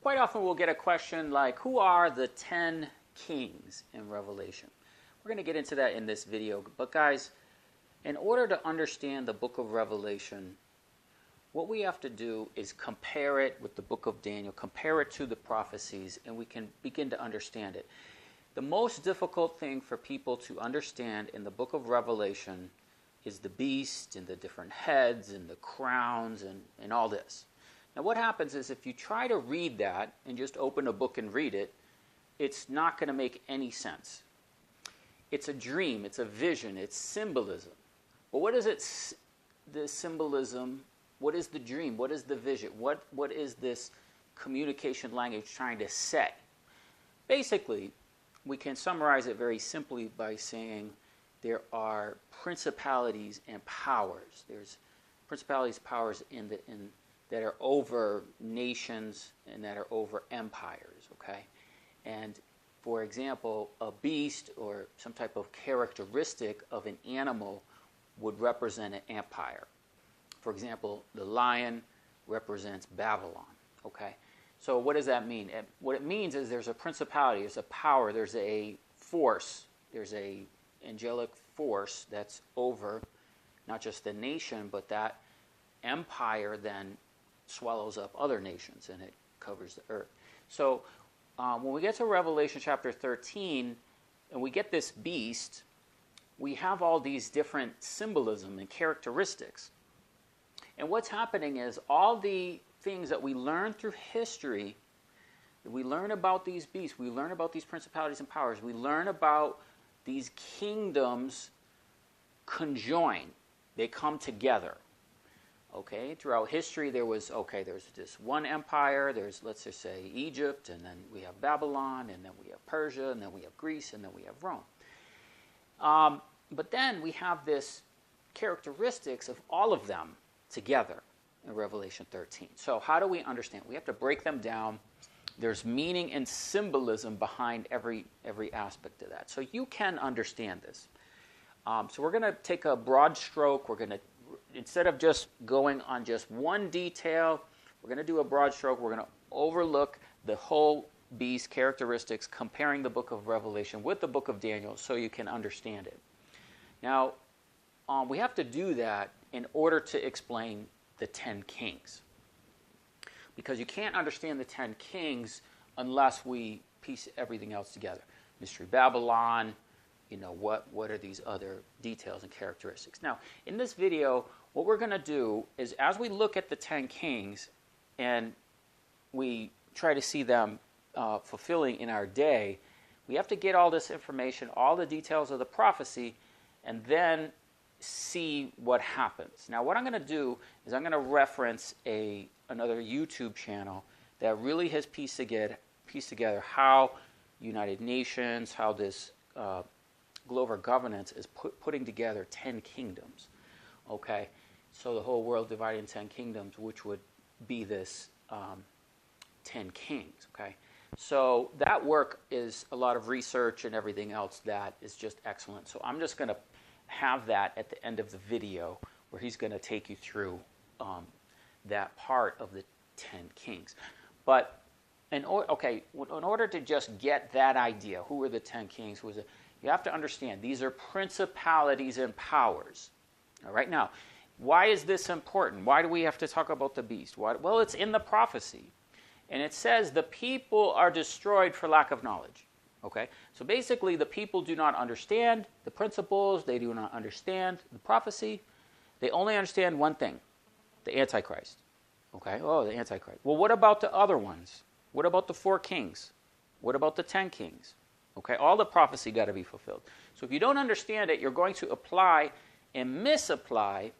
Quite often we'll get a question like, who are the 10 kings in Revelation? We're going to get into that in this video. But guys, in order to understand the book of Revelation, what we have to do is compare it with the book of Daniel, compare it to the prophecies, and we can begin to understand it. The most difficult thing for people to understand in the book of Revelation is the beast and the different heads and the crowns and all this. Now what happens is if you try to read that and just open a book and read it, it's not going to make any sense. It's a dream, it's a vision, it's symbolism. But what is it, the symbolism? What is the dream? What is the vision? What is this communication language trying to say? Basically, we can summarize it very simply by saying there are principalities and powers. There's principalities, powers that are over nations and that are over empires, okay? And for example, a beast or some type of characteristic of an animal would represent an empire. For example, the lion represents Babylon, okay? So what does that mean? What it means is there's a principality, there's a power, there's a force, there's a angelic force that's over not just the nation, but that empire then swallows up other nations and it covers the earth. So when we get to Revelation chapter 13 and we get this beast, we have all these different symbolism and characteristics. And what's happening is all the things that we learn through history, we learn about these beasts, we learn about these principalities and powers, we learn about these kingdoms conjoin, they come together. Okay, throughout history there's this one empire, there's, let's just say, Egypt, and then we have Babylon, and then we have Persia, and then we have Greece, and then we have Rome. But then we have this characteristics of all of them together in Revelation 13. So how do we understand? We have to break them down. There's meaning and symbolism behind every aspect of that. So you can understand this. So we're going to take a broad stroke. We're going to, instead of just going on just one detail, we're going to do a broad stroke. We're going to overlook the whole beast characteristics, comparing the book of Revelation with the book of Daniel so you can understand it. Now, we have to do that in order to explain the 10 kings. Because you can't understand the 10 kings unless we piece everything else together. Mystery Babylon, what are these other details and characteristics. Now, in this video, what we're going to do is as we look at the 10 kings and we try to see them fulfilling in our day, we have to get all this information, all the details of the prophecy, and then see what happens. Now, what I'm going to do is I'm going to reference another YouTube channel that really has pieced together how United Nations, how this global governance is putting together 10 kingdoms. Okay, so the whole world divided in 10 kingdoms, which would be this 10 kings. Okay, so that work is a lot of research and everything else that is just excellent. So I'm just going to have that at the end of the video where he's going to take you through that part of the 10 kings. But in order to just get that idea, who are the 10 kings, you have to understand these are principalities and powers. All right, now, why is this important? Why do we have to talk about the beast? Well, it's in the prophecy. And it says the people are destroyed for lack of knowledge. Okay, so basically the people do not understand the principles, they do not understand the prophecy, they only understand one thing, the Antichrist. Okay, oh, the Antichrist. Well, what about the other ones? What about the 4 kings? What about the 10 kings? Okay, all the prophecy got to be fulfilled. So if you don't understand it, you're going to apply and misapply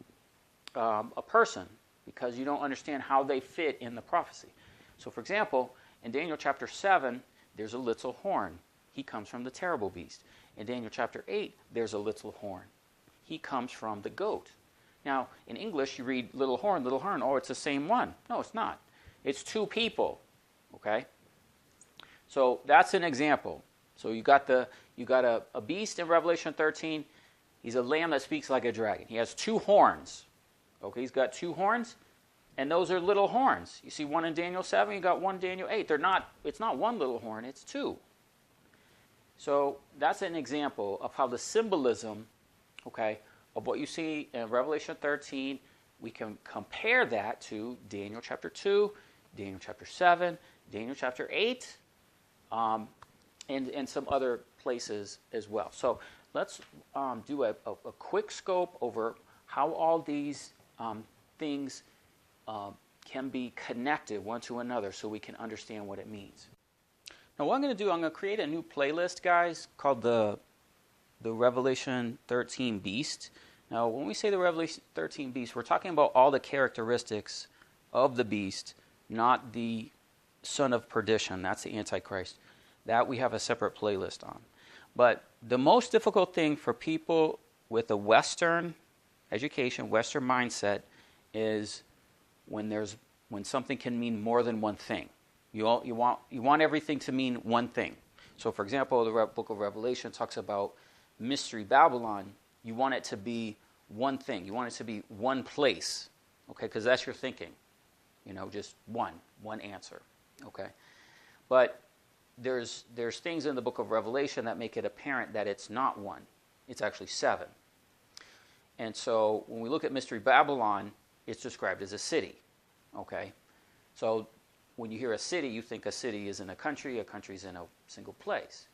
a person because you don't understand how they fit in the prophecy. So for example, in Daniel chapter 7, there's a little horn. He comes from the terrible beast. In Daniel chapter 8, there's a little horn. He comes from the goat. Now, in English, you read little horn, oh, it's the same one. No, it's not. It's 2 people, okay? So that's an example. So you got a beast in Revelation 13. He's a lamb that speaks like a dragon. He has 2 horns. Okay, he's got 2 horns. And those are little horns. You see one in Daniel 7, you got one in Daniel 8. It's not one little horn, it's two. So that's an example of how the symbolism, okay, of what you see in Revelation 13, we can compare that to Daniel chapter 2, Daniel chapter 7, Daniel chapter 8, and some other places as well. So let's do a quick scope over how all these things can be connected one to another so we can understand what it means. Now what I'm going to do, I'm going to create a new playlist, guys, called the Revelation 13 Beast. Now when we say the Revelation 13 Beast, we're talking about all the characteristics of the beast, not the son of perdition. That's the Antichrist. That we have a separate playlist on. But the most difficult thing for people with a Western education, Western mindset, is when something can mean more than one thing. You want everything to mean one thing. So, for example, the book of Revelation talks about Mystery Babylon. You want it to be one thing. You want it to be one place, okay? Because that's your thinking, just one answer, okay? But there's things in the book of Revelation that make it apparent that it's not one. It's actually seven. And so when we look at Mystery Babylon, it's described as a city, okay? So when you hear a city, you think a city is in a country's in a single place.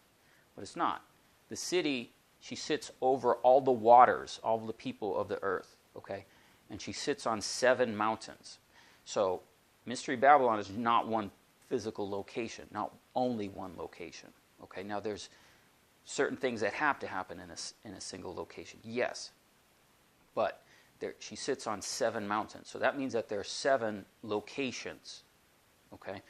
But it's not. The city, she sits over all the waters, all the people of the earth, okay? And she sits on 7 mountains. So Mystery Babylon is not one physical location, not only one location, okay? Now there's certain things that have to happen in a single location, yes. But she sits on 7 mountains. So that means that there are 7 locations, okay?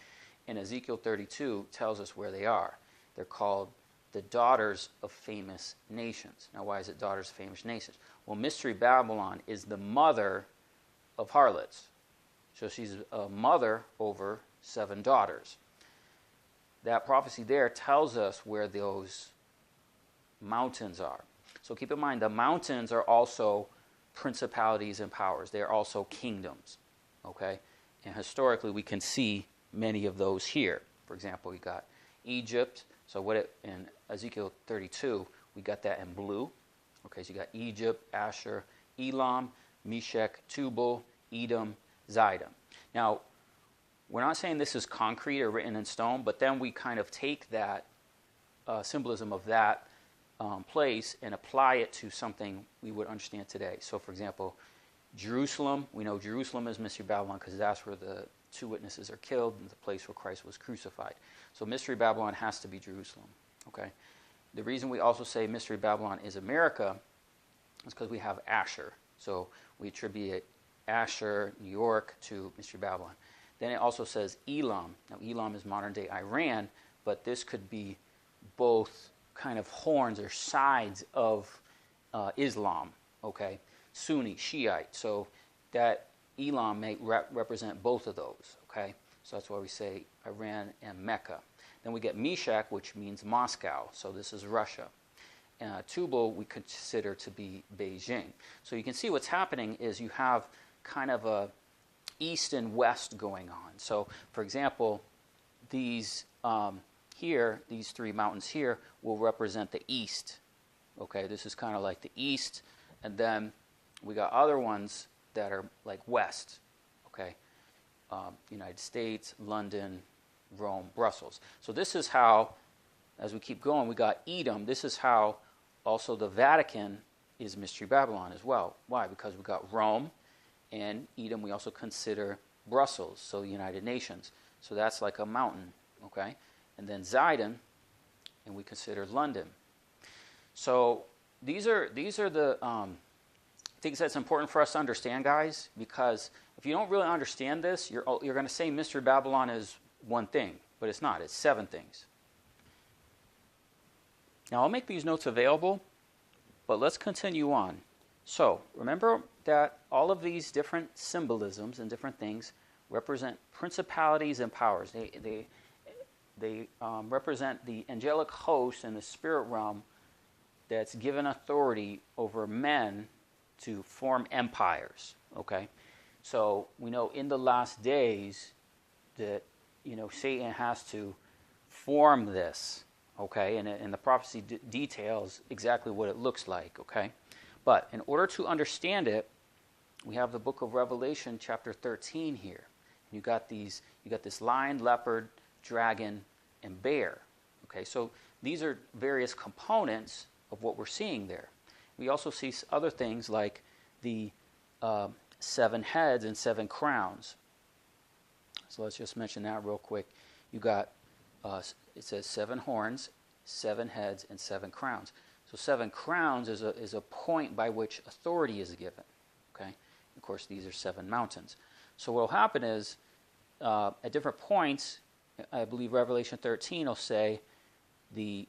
And Ezekiel 32 tells us where they are. They're called the daughters of famous nations. Now, why is it daughters of famous nations? Well, Mystery Babylon is the mother of harlots. So she's a mother over 7 daughters. That prophecy there tells us where those mountains are. So keep in mind, the mountains are also principalities and powers. They are also kingdoms, okay? And historically, we can see many of those here. For example, we got Egypt. So in Ezekiel 32, we got that in blue. Okay, so you got Egypt, Asher, Elam, Meshech, Tubal, Edom, Zidon. Now, we're not saying this is concrete or written in stone, but then we kind of take that symbolism of that place and apply it to something we would understand today. So, for example, Jerusalem, we know Jerusalem is Mystery Babylon because that's where the 2 witnesses are killed and the place where Christ was crucified. So Mystery Babylon has to be Jerusalem, okay? The reason we also say Mystery Babylon is America is because we have Asher. So we attribute Asher, New York, to Mystery Babylon. Then it also says Elam. Now Elam is modern-day Iran, but this could be both kind of horns or sides of Islam, okay? Sunni, Shiite. So that Elam may represent both of those, okay? So that's why we say Iran and Mecca. Then we get Meshech, which means Moscow. So this is Russia. Tubal we consider to be Beijing. So you can see what's happening is you have kind of a east and west going on. So, for example, these these 3 mountains here will represent the east. Okay, this is kind of like the east, and then we got other ones that are like west. Okay, United States, London, Rome, Brussels. So this is how, as we keep going, we got Edom. This is how also the Vatican is Mystery Babylon as well. Why? Because we got Rome, and Edom we also consider Brussels, so the United Nations. So that's like a mountain, okay? And then Zidon, and we consider London. So these are the things that's important for us to understand, guys, because if you don't really understand this, you're going to say Mystery Babylon is one thing, but it's not. It's 7 things. Now, I'll make these notes available, but let's continue on. So, remember that all of these different symbolisms and different things represent principalities and powers. They represent the angelic host in the spirit realm that's given authority over men to form empires, okay? So we know in the last days that, Satan has to form this, okay? And the prophecy details exactly what it looks like, okay? But in order to understand it, we have the book of Revelation, chapter 13 here. You got this lion, leopard, dragon, and bear. Okay, so these are various components of what we're seeing there. We also see other things like the 7 heads and 7 crowns. So let's just mention that real quick. You got, it says 7 horns, 7 heads, and 7 crowns. So 7 crowns is a point by which authority is given. Okay, of course these are 7 mountains. So what will happen is at different points, I believe Revelation 13 will say that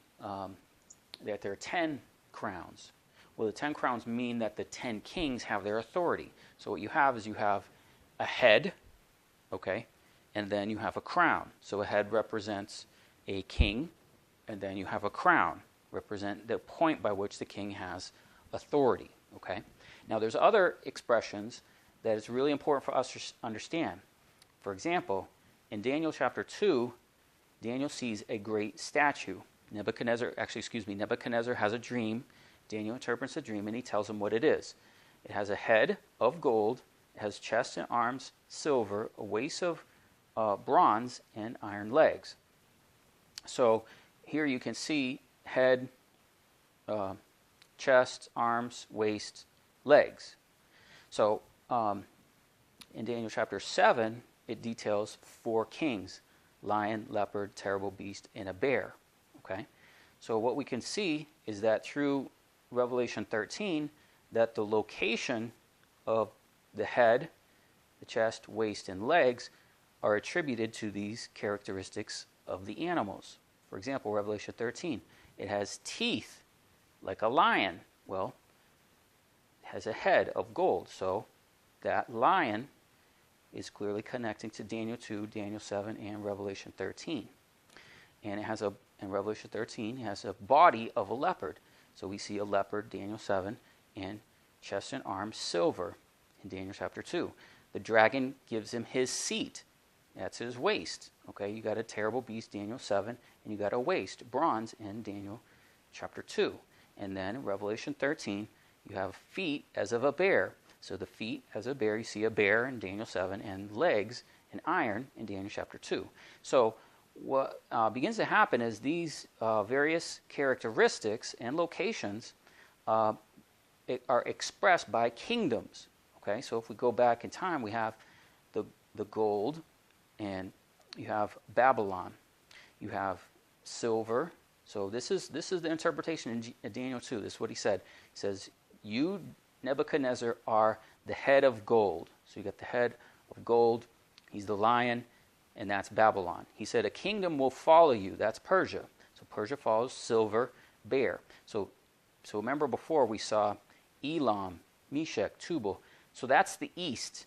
there are 10 crowns. Well, the 10 crowns mean that the 10 kings have their authority. So what you have is you have a head, okay, and then you have a crown. So a head represents a king, and then you have a crown, represent the point by which the king has authority, okay? Now there's other expressions that it's really important for us to understand. For example, in Daniel chapter 2, Daniel sees a great statue. Nebuchadnezzar has a dream. Daniel interprets the dream and he tells him what it is. It has a head of gold, it has chest and arms, silver, a waist of bronze, and iron legs. So here you can see head, chest, arms, waist, legs. So in Daniel chapter 7, it details 4 kings: lion, leopard, terrible beast, and a bear. Okay? So what we can see is that through Revelation 13, that the location of the head, the chest, waist, and legs are attributed to these characteristics of the animals. For example, Revelation 13, it has teeth like a lion. Well, it has a head of gold. So that lion is clearly connecting to Daniel 2, Daniel 7, and Revelation 13. And it has in Revelation 13, it has a body of a leopard. So we see a leopard, Daniel 7, and chest and arms, silver, in Daniel chapter 2. The dragon gives him his seat. That's his waist. Okay, you got a terrible beast, Daniel 7, and you got a waist, bronze, in Daniel chapter 2. And then in Revelation 13, you have feet as of a bear. So the feet as a bear, you see a bear in Daniel 7, and legs in iron in Daniel chapter 2. So what begins to happen is these various characteristics and locations are expressed by kingdoms. Okay, so if we go back in time, we have the gold, and you have Babylon. You have silver. So this is the interpretation in Daniel 2. This is what he said. He says, "You, Nebuchadnezzar, are the head of gold." So you got the head of gold. He's the lion, and that's Babylon. He said, "A kingdom will follow you." That's Persia. So Persia follows silver, bear. So remember before we saw Elam, Meshech, Tubal. So that's the east.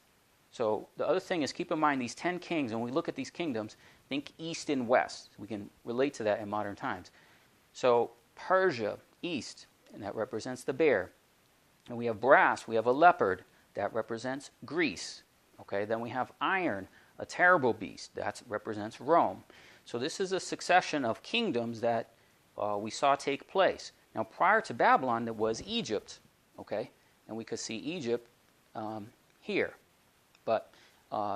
So the other thing is, keep in mind these 10 kings, and when we look at these kingdoms, think east and west. We can relate to that in modern times. So Persia, east, and that represents the bear. And we have brass, we have a leopard, that represents Greece. Okay, then we have iron, a terrible beast, that represents Rome. So this is a succession of kingdoms that we saw take place. Now prior to Babylon, there was Egypt. Okay, and we could see Egypt here. But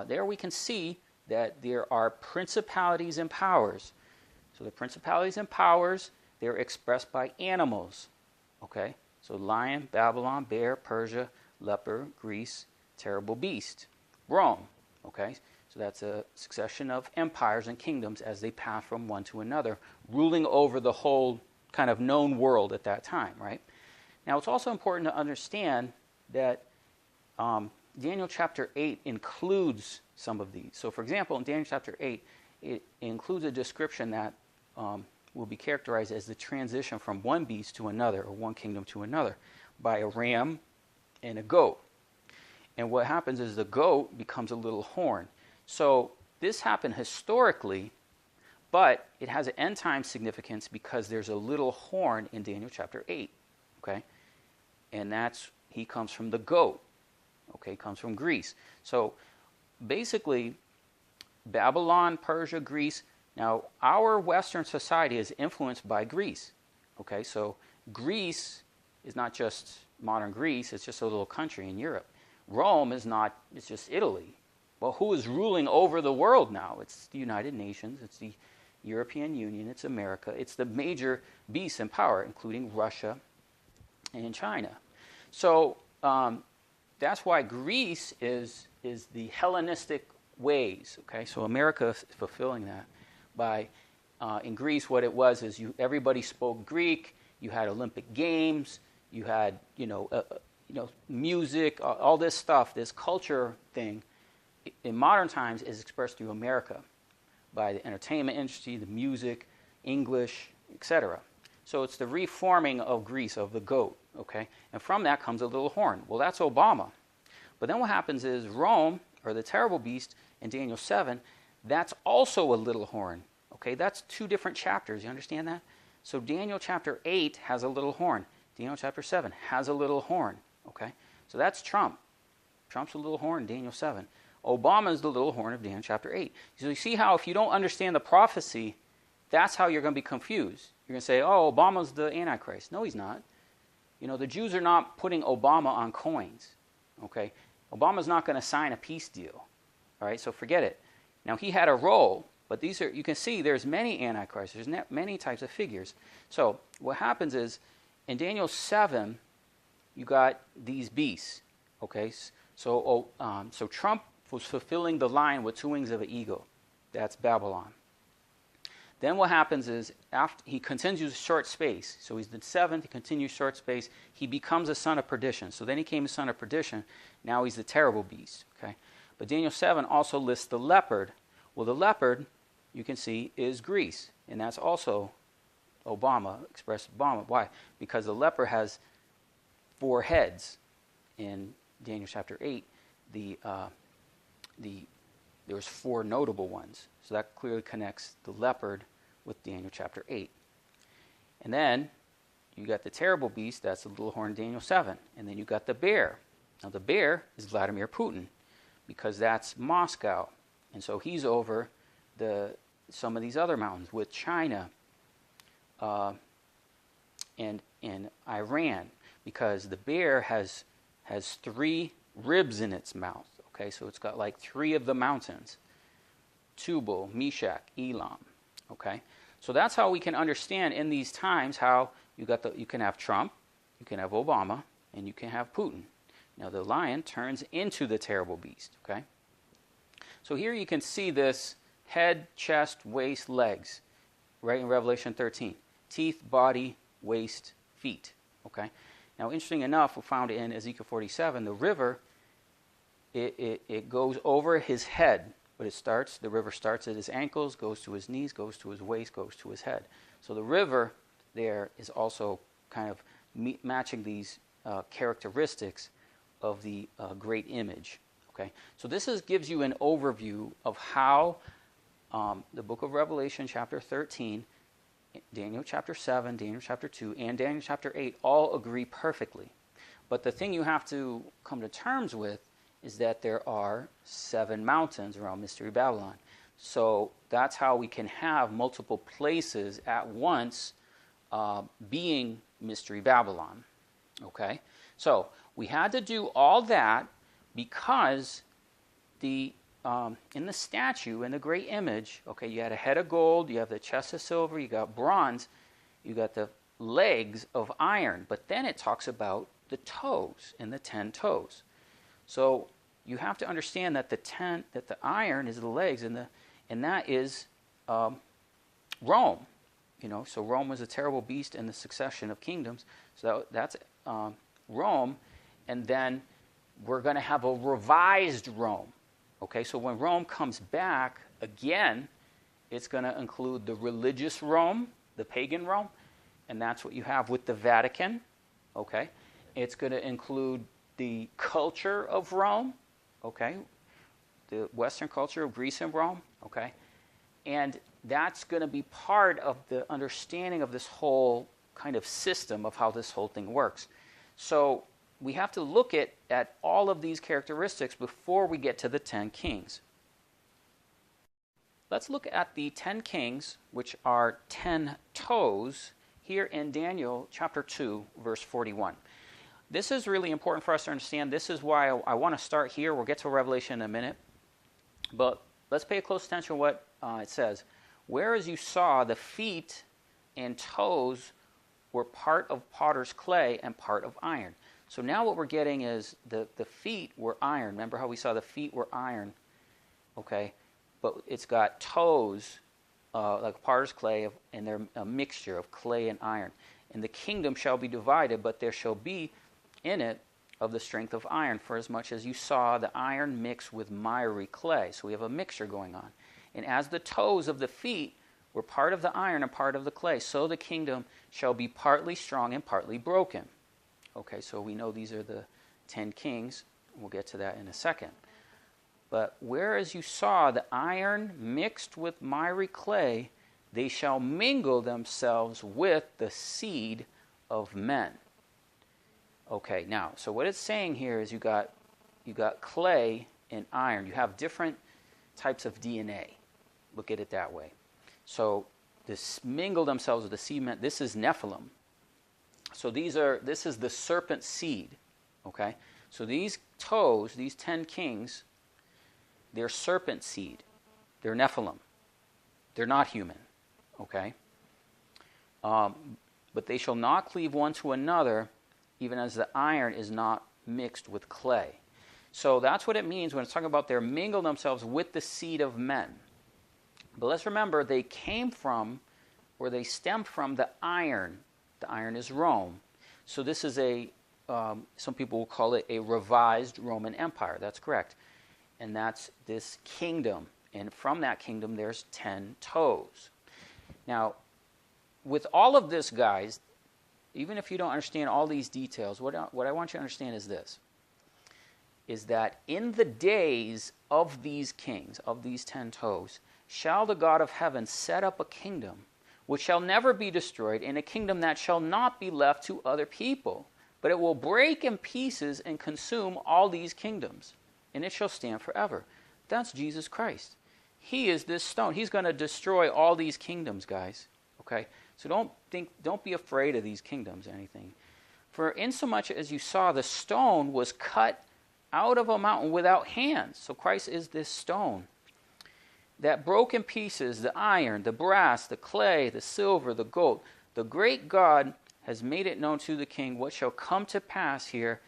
there we can see that there are principalities and powers. So the principalities and powers, they're expressed by animals. Okay, so lion, Babylon, bear, Persia, leopard, Greece, terrible beast, Rome. Okay, so that's a succession of empires and kingdoms as they pass from one to another, ruling over the whole kind of known world at that time, right? Now it's also important to understand that Daniel chapter 8 includes some of these. So for example, in Daniel chapter 8, it includes a description that will be characterized as the transition from one beast to another, or one kingdom to another, by a ram and a goat. And what happens is the goat becomes a little horn. So this happened historically, but it has an end time significance because there's a little horn in Daniel chapter 8. Okay? And he comes from the goat. okay, comes from Greece. So basically, Babylon, Persia, Greece. Now, our Western society is influenced by Greece. Okay, so Greece is not just modern Greece, it's just a little country in Europe. Rome is not, it's just Italy. Well, who is ruling over the world now? It's the United Nations, it's the European Union, it's America, it's the major beasts in power, including Russia and China. So that's why Greece is the Hellenistic ways. Okay, so America is fulfilling that by in Greece, what it was is everybody spoke Greek. You had Olympic Games. You had music, all this stuff, this culture thing. In modern times, is expressed through America by the entertainment industry, the music, English, etc. So it's the reforming of Greece, of the goat. Okay, and from that comes a little horn. Well, that's Obama. But then what happens is Rome, or the terrible beast in Daniel 7, that's also a little horn. Okay, that's two different chapters. You understand that? So Daniel chapter 8 has a little horn. Daniel chapter 7 has a little horn. Okay, so that's Trump. Trump's a little horn in Daniel 7. Obama's the little horn of Daniel chapter 8. So you see how if you don't understand the prophecy, that's how you're going to be confused. You're going to say, oh, Obama's the Antichrist. No, he's not. The Jews are not putting Obama on coins. Okay, Obama's not going to sign a peace deal. All right, so forget it. Now, he had a role, but these are, you can see there's many antichrists, there's many types of figures. So what happens is, in Daniel 7, you got these beasts. Okay, so Trump was fulfilling the line with two wings of an eagle. That's Babylon. Then what happens is, after he continues short space, so he's the seventh, he continues short space, he becomes a son of perdition. So then he came a son of perdition, now he's the terrible beast. Okay, but Daniel 7 also lists the leopard. Well, the leopard, you can see, is Greece, and that's also Obama, expressed Obama. Why? Because the leopard has 4 heads. In Daniel chapter 8, there's 4 notable ones. So that clearly connects the leopard with Daniel chapter 8. And then you got the terrible beast, that's the little horn in Daniel 7. And then you got the bear. Now the bear is Vladimir Putin, because that's Moscow. And so he's over some of these other mountains with China and Iran, because the bear has 3 ribs in its mouth. Okay, so it's got like 3 of the mountains: Tubal, Meshach, Elam. Okay, so that's how we can understand in these times how you can have Trump, you can have Obama, and you can have Putin. Now the lion turns into the terrible beast. Okay, so here you can see this head, chest, waist, legs, right in Revelation 13. Teeth, body, waist, feet. Okay, now interesting enough, we found in Ezekiel 47, the river, it goes over his head, but the river starts at his ankles, goes to his knees, goes to his waist, goes to his head. So the river there is also kind of matching these characteristics of the great image. Okay, so this gives you an overview of how the book of Revelation chapter 13, Daniel chapter 7, Daniel chapter 2, and Daniel chapter 8 all agree perfectly. But the thing you have to come to terms with is that there are 7 mountains around Mystery Babylon. So that's how we can have multiple places at once being Mystery Babylon. Okay? So we had to do all that because in the statue, in the great image, okay, you had a head of gold, you have the chest of silver, you got bronze, you got the legs of iron. But then it talks about the toes and the 10 toes. So you have to understand that the iron is the legs, and that is Rome. So Rome was a terrible beast in the succession of kingdoms. So that's Rome, and then we're going to have a revised Rome. Okay, so when Rome comes back again, it's going to include the religious Rome, the pagan Rome, and that's what you have with the Vatican. Okay, it's going to include the culture of Rome. Okay, the Western culture of Greece and Rome. Okay, and that's going to be part of the understanding of this whole kind of system of how this whole thing works. So we have to look at all of these characteristics before we get to the 10 kings. Let's look at the 10 kings, which are 10 toes, here in Daniel chapter 2, verse 41. This is really important for us to understand. This is why I want to start here. We'll get to Revelation in a minute. But let's pay close attention to what it says. Whereas you saw the feet and toes were part of potter's clay and part of iron. So now what we're getting is the feet were iron. Remember how we saw the feet were iron? Okay. But it's got toes like potter's clay, and they're a mixture of clay and iron. And the kingdom shall be divided, but there shall be in it of the strength of iron, for as much as you saw the iron mixed with miry clay. So we have a mixture going on. And as the toes of the feet were part of the iron and part of the clay, so the kingdom shall be partly strong and partly broken. Okay, so we know these are the 10 kings. We'll get to that in a second. But whereas you saw the iron mixed with miry clay, they shall mingle themselves with the seed of men. Okay, now, so what it's saying here is you got clay and iron. You have different types of DNA. Look at it that way. So this mingle themselves with the seed men. This is Nephilim. So this is the serpent seed. Okay, so these toes, these 10 kings, they're serpent seed. They're Nephilim. They're not human. Okay, but they shall not cleave one to another, even as the iron is not mixed with clay. So that's what it means when it's talking about they're mingled themselves with the seed of men. But let's remember, they came from, or they stemmed from the iron. The iron is Rome. So this is some people will call it a revised Roman Empire. That's correct. And that's this kingdom. And from that kingdom, there's 10 toes. Now, with all of this, guys, even if you don't understand all these details, what I want you to understand is this, is that in the days of these kings, of these 10 toes, shall the God of heaven set up a kingdom which shall never be destroyed, and a kingdom that shall not be left to other people, but it will break in pieces and consume all these kingdoms, and it shall stand forever. That's Jesus Christ. He is this stone. He's going to destroy all these kingdoms, guys. Okay? So don't be afraid of these kingdoms or anything. For insomuch as you saw the stone was cut out of a mountain without hands. So Christ is this stone that broke in pieces the iron, the brass, the clay, the silver, the gold. The great God has made it known to the king what shall come to pass here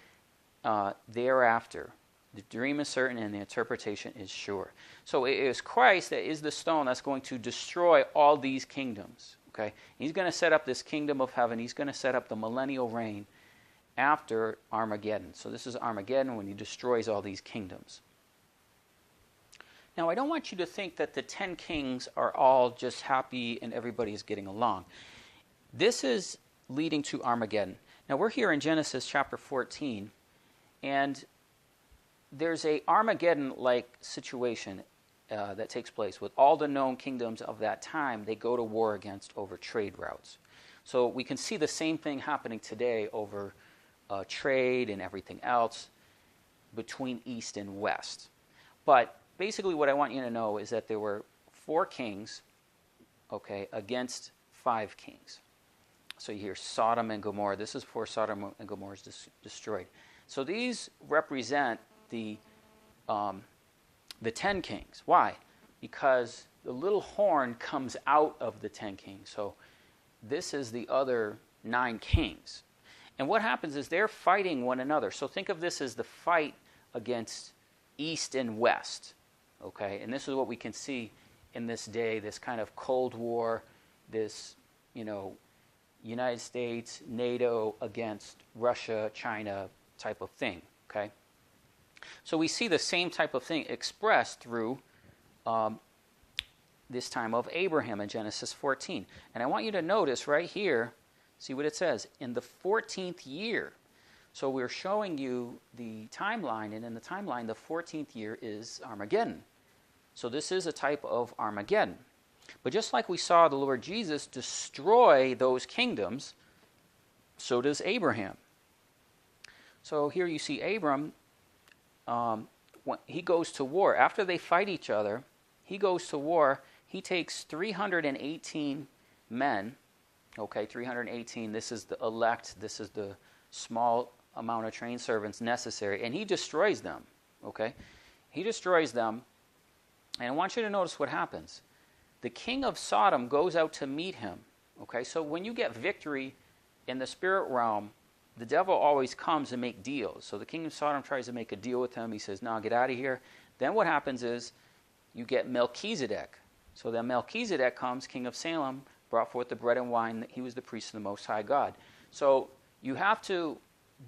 thereafter. The dream is certain and the interpretation is sure. So it is Christ that is the stone that's going to destroy all these kingdoms. Okay? He's going to set up this kingdom of heaven. He's going to set up the millennial reign after Armageddon. So this is Armageddon when he destroys all these kingdoms. Now, I don't want you to think that the 10 kings are all just happy and everybody is getting along. This is leading to Armageddon. Now, we're here in Genesis chapter 14, and there's a Armageddon-like situation that takes place with all the known kingdoms of that time. They go to war against over trade routes. So we can see the same thing happening today over trade and everything else between East and West. But basically what I want you to know is that there were 4 kings, okay, against 5 kings. So you hear Sodom and Gomorrah. This is before Sodom and Gomorrah is destroyed. So these represent the 10 kings. Why? Because the little horn comes out of the 10 kings. So this is the other 9 kings. And what happens is they're fighting one another. So think of this as the fight against East and West. Okay? And this is what we can see in this day, this kind of Cold War, this, United States, NATO against Russia, China type of thing. Okay? So we see the same type of thing expressed through this time of Abraham in Genesis 14. And I want you to notice right here, see what it says, in the 14th year. So we're showing you the timeline, and in the timeline, the 14th year is Armageddon. So this is a type of Armageddon. But just like we saw the Lord Jesus destroy those kingdoms, so does Abraham. So here you see Abram, when he goes to war. After they fight each other, he goes to war. He takes 318 men. Okay, 318. This is the elect. This is the small amount of trained servants necessary. And he destroys them. Okay, he destroys them. And I want you to notice what happens. The king of Sodom goes out to meet him. Okay, so when you get victory in the spirit realm, the devil always comes and make deals. So the king of Sodom tries to make a deal with him. He says, no, get out of here. Then what happens is you get Melchizedek. So then Melchizedek comes, king of Salem, brought forth the bread and wine. He was the priest of the Most High God. So you have to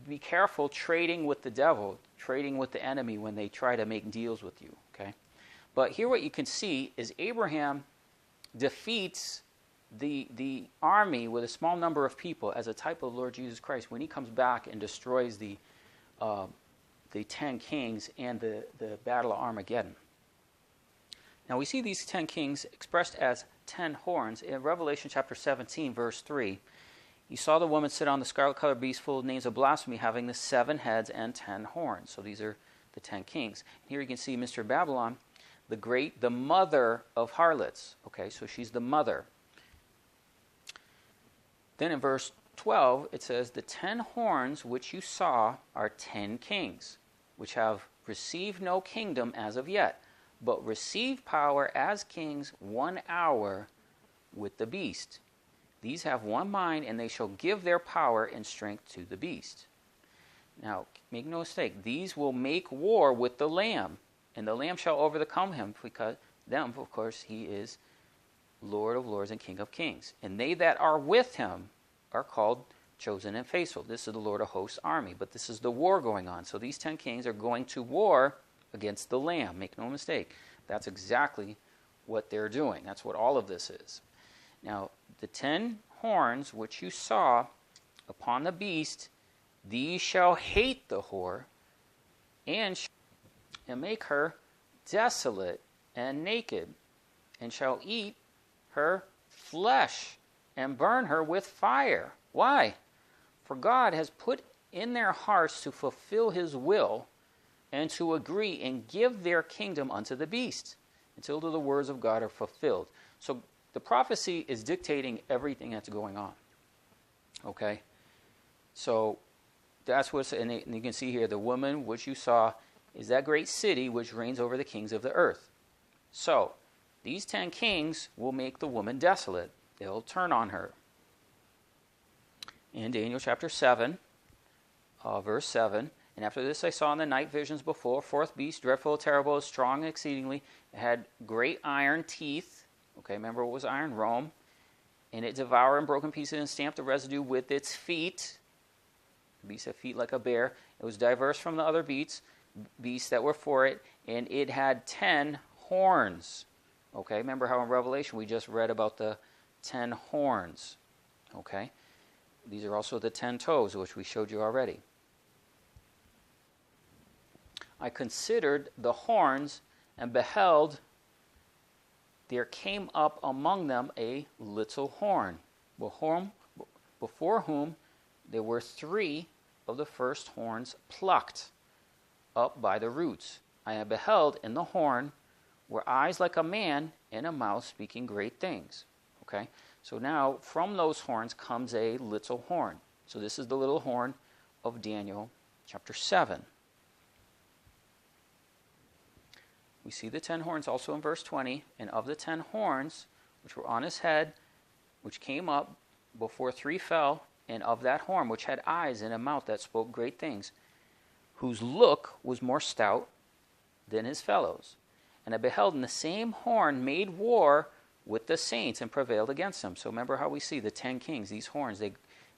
be careful trading with the devil, trading with the enemy when they try to make deals with you. Okay, but here what you can see is Abraham defeats the army with a small number of people as a type of Lord Jesus Christ when he comes back and destroys the 10 kings and the battle of Armageddon. Now we see these 10 kings expressed as 10 horns in Revelation chapter 17, verse 3. You saw the woman sit on the scarlet-colored beast full of names of blasphemy, having the 7 heads and 10 horns. So these are the 10 kings. Here you can see Mr. Babylon, the mother of harlots. Okay, so she's the mother. Then in verse 12, it says, the 10 horns which you saw are 10 kings, which have received no kingdom as of yet, but receive power as kings 1 hour with the beast. These have one mind, and they shall give their power and strength to the beast. Now, make no mistake, these will make war with the Lamb, and the Lamb shall overcome him, because them, of course, he is Lord of lords and King of kings. And they that are with him are called chosen and faithful. This is the Lord of hosts' army, but this is the war going on. So these 10 kings are going to war against the Lamb. Make no mistake. That's exactly what they're doing. That's what all of this is. Now, the 10 horns which you saw upon the beast, these shall hate the whore, and make her desolate and naked, and shall eat her flesh, and burn her with fire. Why? For God has put in their hearts to fulfill his will, and to agree and give their kingdom unto the beast, until the words of God are fulfilled. So the prophecy is dictating everything that's going on. Okay? So that's what's, and you can see here, the woman which you saw is that great city which reigns over the kings of the earth. So these 10 kings will make the woman desolate. They'll turn on her. In Daniel chapter 7, verse 7, and after this I saw in the night visions before, fourth beast, dreadful, terrible, strong exceedingly. It had great iron teeth. Okay, remember what was iron? Rome. And it devoured and broke in pieces and stamped the residue with its feet. The beast had feet like a bear. It was diverse from the other beasts that were for it, and it had 10 horns. Okay, remember how in Revelation we just read about the 10 horns. Okay, these are also the 10 toes, which we showed you already. I considered the horns and beheld there came up among them a little horn, before whom there were 3 of the first horns plucked up by the roots. I have beheld in the horn were eyes like a man and a mouth speaking great things. Okay, so now from those horns comes a little horn. So this is the little horn of Daniel chapter 7. We see the 10 horns also in verse 20. And of the 10 horns which were on his head, which came up before 3 fell, and of that horn which had eyes and a mouth that spoke great things, whose look was more stout than his fellows. And I beheld in the same horn made war with the saints and prevailed against them. So remember how we see the 10 kings, these horns, they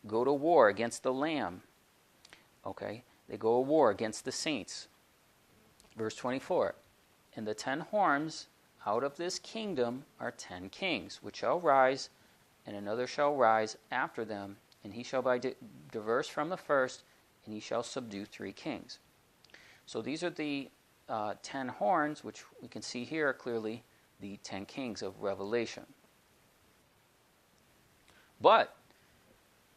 go to war against the Lamb. Okay, they go to war against the saints. Verse 24. And the 10 horns out of this kingdom are 10 kings, which shall rise, and another shall rise after them, and he shall be diverse from the first, and he shall subdue 3 kings. So these are the 10 horns, which we can see here are clearly the 10 kings of Revelation. But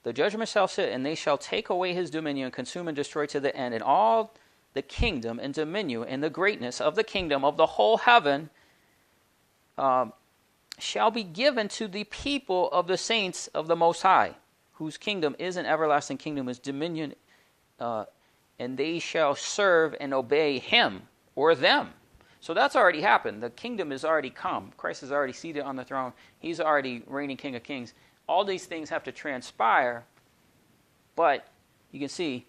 The judgment shall sit, and they shall take away his dominion, consume and destroy to the end. And all the kingdom and dominion and the greatness of the kingdom of the whole heaven shall be given to the people of the saints of the Most High, whose kingdom is an everlasting kingdom, his dominion, and they shall serve and obey him or them. So that's already happened. The kingdom has already come. Christ is already seated on the throne. He's already reigning King of Kings. All these things have to transpire, but you can see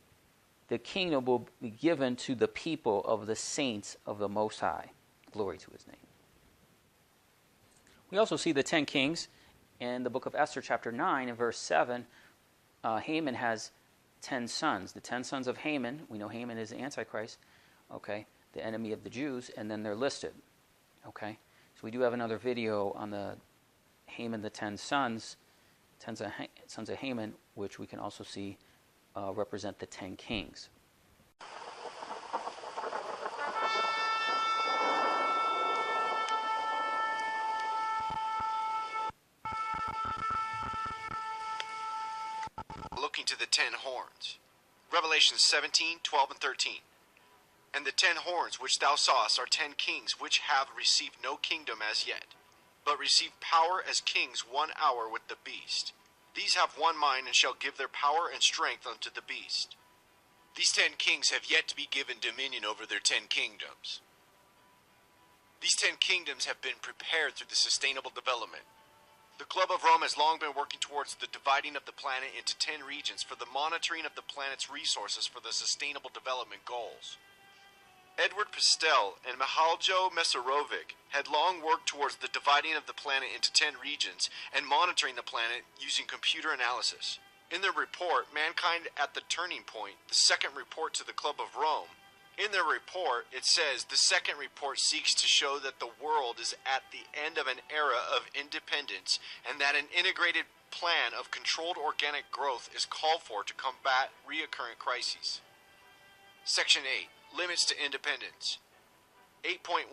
the kingdom will be given to the people of the saints of the Most High. Glory to his name. We also see the 10 kings in the book of Esther, chapter 9, and verse 7. Haman has 10 sons. The 10 sons of Haman, we know Haman is the Antichrist, okay, the enemy of the Jews, and then they're listed, okay. So we do have another video on the Haman, the 10 sons, sons of Haman, which we can also see represent the 10 kings. Looking to the 10 horns. Revelation 17, 12, and 13. And the 10 horns which thou sawest are 10 kings which have received no kingdom as yet, but receive power as kings 1 hour with the beast. These have one mind and shall give their power and strength unto the beast. These 10 kings have yet to be given dominion over their 10 kingdoms. These 10 kingdoms have been prepared through the sustainable development. The Club of Rome has long been working towards the dividing of the planet into 10 regions for the monitoring of the planet's resources for the sustainable development goals. Edward Pastel and Mihaljo Mesarovic had long worked towards the dividing of the planet into 10 regions and monitoring the planet using computer analysis. In their report, Mankind at the Turning Point, the second report to the Club of Rome, in their report, it says, the second report seeks to show that the world is at the end of an era of independence and that an integrated plan of controlled organic growth is called for to combat recurrent crises. Section 8. Limits to independence. 8.1.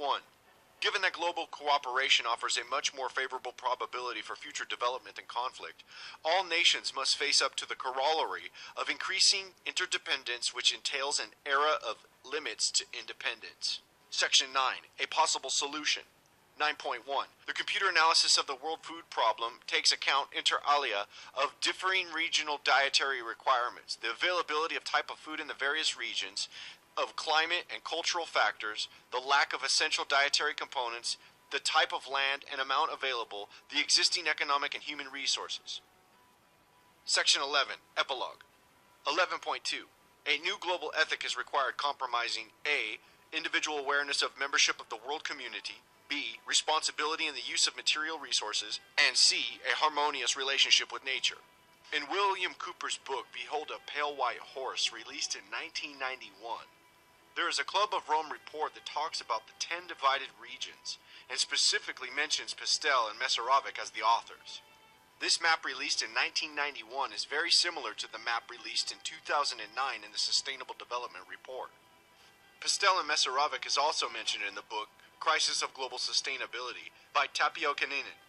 Given that global cooperation offers a much more favorable probability for future development and conflict, all nations must face up to the corollary of increasing interdependence, which entails an era of limits to independence. Section 9. A possible solution. 9.1. The computer analysis of the world food problem takes account inter alia of differing regional dietary requirements, the availability of type of food in the various regions, of climate and cultural factors, the lack of essential dietary components, the type of land and amount available, the existing economic and human resources. Section 11. Epilogue. 11.2. A new global ethic is required comprising A. Individual awareness of membership of the world community, B. Responsibility in the use of material resources, and C. A harmonious relationship with nature. In William Cooper's book, Behold a Pale White Horse, released in 1991, there is a Club of Rome report that talks about the 10 divided regions, and specifically mentions Pastel and Mesarovic as the authors. This map released in 1991 is very similar to the map released in 2009 in the Sustainable Development Report. Pastel and Mesarovic is also mentioned in the book Crisis of Global Sustainability by Tapio Kaninen.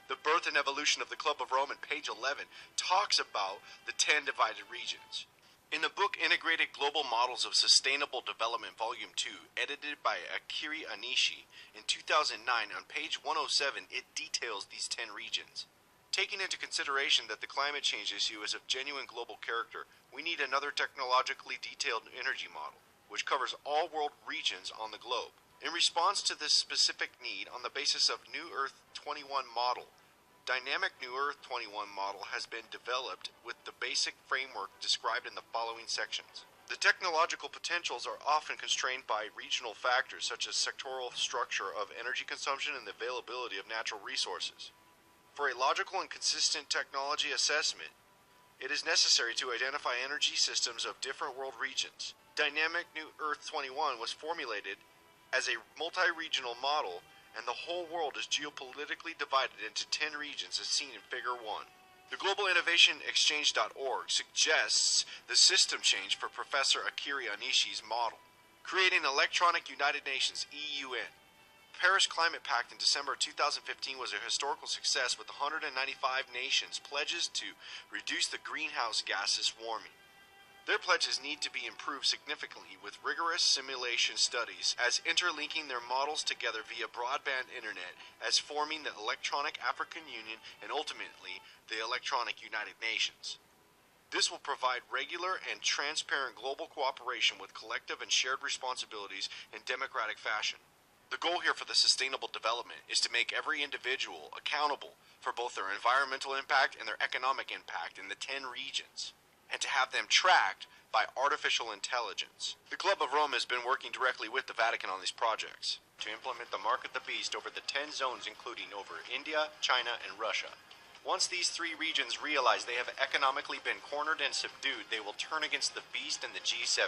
The Birth and Evolution of the Club of Rome on page 11 talks about the 10 divided regions. In the book Integrated Global Models of Sustainable Development Volume 2, edited by Akiri Anishi in 2009, on page 107, it details these 10 regions. Taking into consideration that the climate change issue is of genuine global character, we need another technologically detailed energy model, which covers all world regions on the globe. In response to this specific need, on the basis of New Earth 21 model, Dynamic New Earth 21 model has been developed with the basic framework described in the following sections. The technological potentials are often constrained by regional factors such as sectoral structure of energy consumption and the availability of natural resources. For a logical and consistent technology assessment, it is necessary to identify energy systems of different world regions. Dynamic New Earth 21 was formulated as a multi-regional model, and the whole world is geopolitically divided into 10 regions as seen in Figure 1. The Global Innovation Exchange.org suggests the system change for Professor Akiri Anishi's model, creating Electronic United Nations, EUN. Paris Climate Pact in December 2015 was a historical success with 195 nations pledges to reduce the greenhouse gases warming. Their pledges need to be improved significantly with rigorous simulation studies as interlinking their models together via broadband internet as forming the Electronic African Union and ultimately the Electronic United Nations. This will provide regular and transparent global cooperation with collective and shared responsibilities in democratic fashion. The goal here for the sustainable development is to make every individual accountable for both their environmental impact and their economic impact in the 10 regions, and to have them tracked by artificial intelligence. The Club of Rome has been working directly with the Vatican on these projects to implement the Mark of the Beast over the 10 zones including over India, China, and Russia. Once these 3 regions realize they have economically been cornered and subdued, they will turn against the beast and the G7.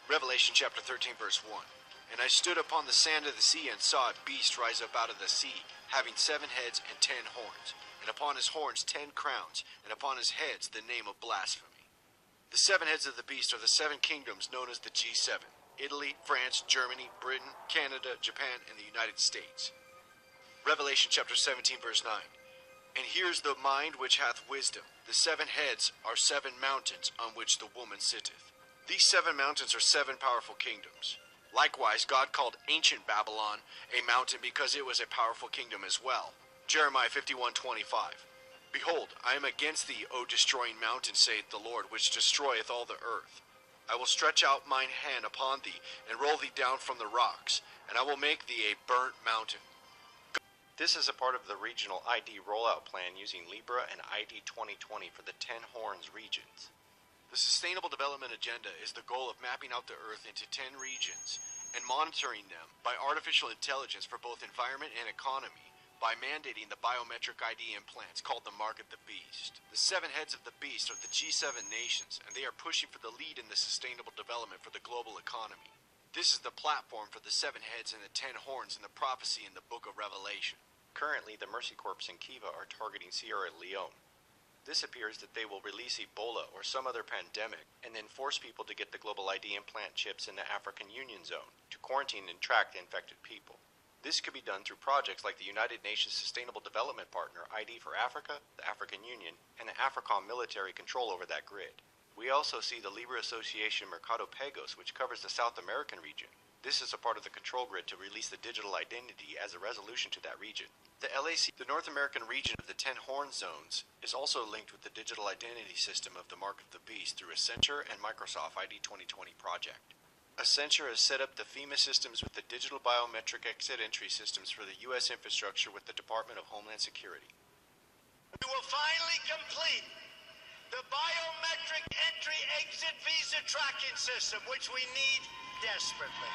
Revelation chapter 13 verse 1. And I stood upon the sand of the sea and saw a beast rise up out of the sea, having 7 heads and 10 horns, and upon his horns 10 crowns, and upon his heads the name of blasphemy. The 7 heads of the beast are the 7 kingdoms known as the G7: Italy, France, Germany, Britain, Canada, Japan, and the United States. Revelation chapter 17 verse 9. And here's the mind which hath wisdom. The 7 heads are 7 mountains on which the woman sitteth. These 7 mountains are 7 powerful kingdoms. Likewise, God called ancient Babylon a mountain because it was a powerful kingdom as well. Jeremiah 51:25. Behold, I am against thee, O destroying mountain, saith the Lord, which destroyeth all the earth. I will stretch out mine hand upon thee, and roll thee down from the rocks, and I will make thee a burnt mountain. This is a part of the regional ID rollout plan using Libra and ID 2020 for the 10 Horns regions. The Sustainable Development Agenda is the goal of mapping out the Earth into 10 regions and monitoring them by artificial intelligence for both environment and economy by mandating the biometric ID implants called the Mark of the Beast. The 7 heads of the beast are the G7 nations, and they are pushing for the lead in the sustainable development for the global economy. This is the platform for the 7 heads and the 10 horns in the prophecy in the book of Revelation. Currently, the Mercy Corps and Kiva are targeting Sierra Leone. This appears that they will release Ebola or some other pandemic and then force people to get the global ID implant chips in the African Union zone to quarantine and track the infected people. This could be done through projects like the United Nations Sustainable Development Partner ID for Africa, the African Union, and the AFRICOM military control over that grid. We also see the Libre Association Mercado Pagos, which covers the South American region. This is a part of the control grid to release the digital identity as a resolution to that region. The LAC, the North American region of the 10 Horn zones, is also linked with the digital identity system of the Mark of the Beast through Accenture and Microsoft ID 2020 project. Accenture has set up the FEMA systems with the digital biometric exit entry systems for the U.S. infrastructure with the Department of Homeland Security. We will finally complete the biometric entry-exit visa tracking system, which we need desperately.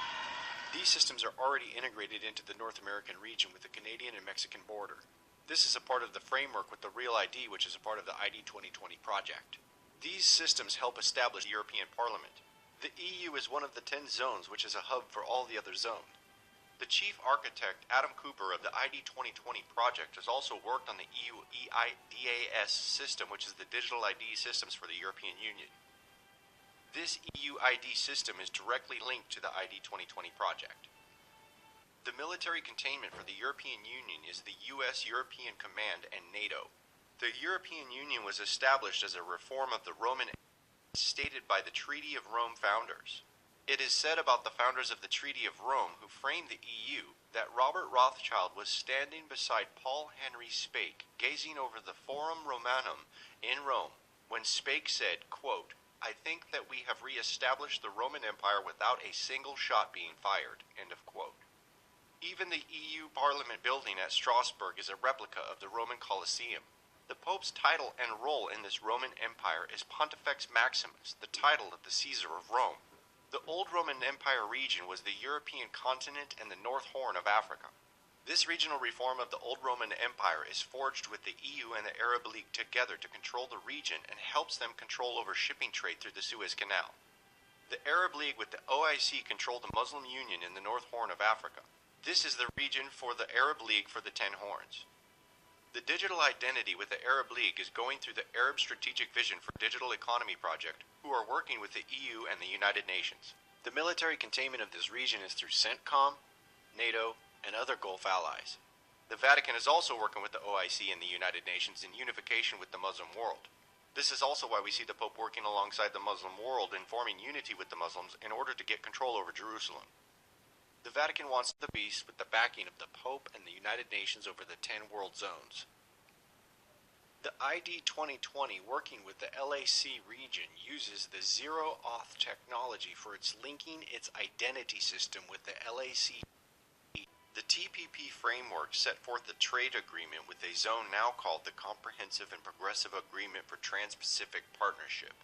These systems are already integrated into the North American region with the Canadian and Mexican border. This is a part of the framework with the Real ID, which is a part of the ID 2020 project. These systems help establish the European Parliament. The EU is one of the 10 zones, which is a hub for all the other zones. The chief architect, Adam Cooper, of the ID 2020 project has also worked on the EU EIDAS system, which is the digital ID systems for the European Union. This EU ID system is directly linked to the ID 2020 project. The military containment for the European Union is the US European Command and NATO. The European Union was established as a reform of the Roman stated by the Treaty of Rome founders. It is said about the founders of the Treaty of Rome who framed the EU that Robert Rothschild was standing beside Paul Henry Spake, gazing over the Forum Romanum in Rome, when Spake said, quote, "I think that we have re-established the Roman Empire without a single shot being fired," end of quote. Even the EU Parliament building at Strasbourg is a replica of the Roman Colosseum. The Pope's title and role in this Roman Empire is Pontifex Maximus, the title of the Caesar of Rome. The old Roman Empire region was the European continent and the North Horn of Africa. This regional reform of the old Roman Empire is forged with the EU and the Arab League together to control the region and helps them control over shipping trade through the Suez Canal. The Arab League with the OIC control the Muslim Union in the North Horn of Africa. This is the region for the Arab League for the 10 Horns. The digital identity with the Arab League is going through the Arab Strategic Vision for Digital Economy Project, who are working with the EU and the United Nations. The military containment of this region is through CENTCOM, NATO, and other Gulf allies. The Vatican is also working with the OIC and the United Nations in unification with the Muslim world. This is also why we see the Pope working alongside the Muslim world in forming unity with the Muslims in order to get control over Jerusalem. The Vatican wants the beast with the backing of the Pope and the United Nations over the 10 world zones. The ID 2020 working with the LAC region uses the zero auth technology for its linking its identity system with the LAC. The TPP framework set forth a trade agreement with a zone now called the Comprehensive and Progressive Agreement for Trans-Pacific Partnership.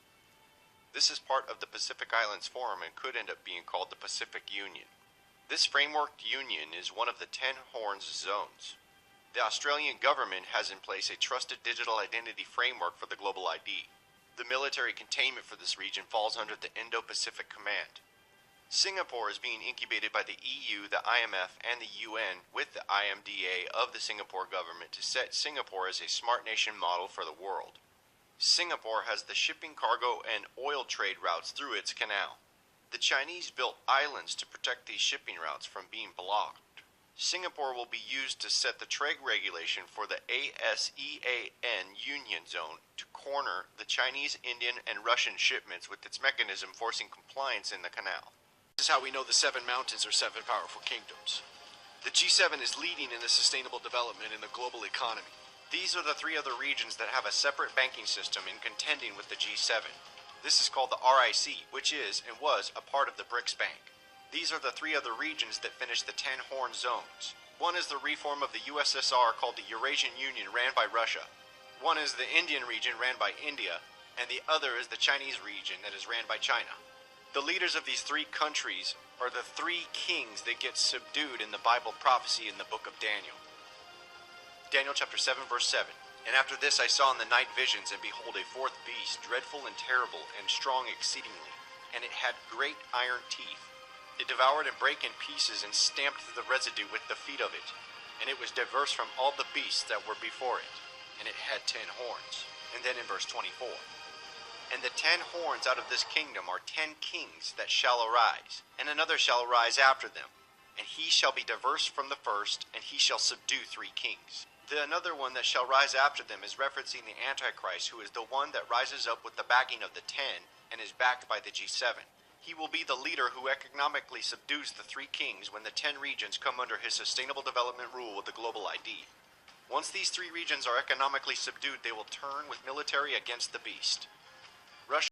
This is part of the Pacific Islands Forum and could end up being called the Pacific Union. This framework union is one of the 10 Horns zones. The Australian government has in place a trusted digital identity framework for the global ID. The military containment for this region falls under the Indo-Pacific Command. Singapore is being incubated by the EU, the IMF, and the UN with the IMDA of the Singapore government to set Singapore as a smart nation model for the world. Singapore has the shipping, cargo, and oil trade routes through its canal. The Chinese built islands to protect these shipping routes from being blocked. Singapore will be used to set the trade regulation for the ASEAN Union Zone to corner the Chinese, Indian, and Russian shipments with its mechanism forcing compliance in the canal. This is how we know the 7 mountains are 7 powerful kingdoms. The G7 is leading in the sustainable development in the global economy. These are the 3 other regions that have a separate banking system in contending with the G7. This is called the RIC, which is and was a part of the BRICS Bank. These are the 3 other regions that finish the 10 Horn zones. One is the reform of the USSR called the Eurasian Union ran by Russia. One is the Indian region ran by India, and the other is the Chinese region that is ran by China. The leaders of these 3 countries are the 3 kings that get subdued in the Bible prophecy in the book of Daniel. Daniel chapter 7 verse 7. And after this I saw in the night visions, and behold, a 4th beast, dreadful and terrible, and strong exceedingly, and it had great iron teeth. It devoured and brake in pieces, and stamped the residue with the feet of it. And it was diverse from all the beasts that were before it, and it had 10 horns. And then in verse 24. And the 10 horns out of this kingdom are 10 kings that shall arise, and another shall arise after them. And he shall be diverse from the first, and he shall subdue 3 kings. The another one that shall rise after them is referencing the Antichrist, who is the one that rises up with the backing of the 10 and is backed by the G7. He will be the leader who economically subdues the 3 kings when the 10 regions come under his sustainable development rule with the global ID. Once these 3 regions are economically subdued, they will turn with military against the beast. Russia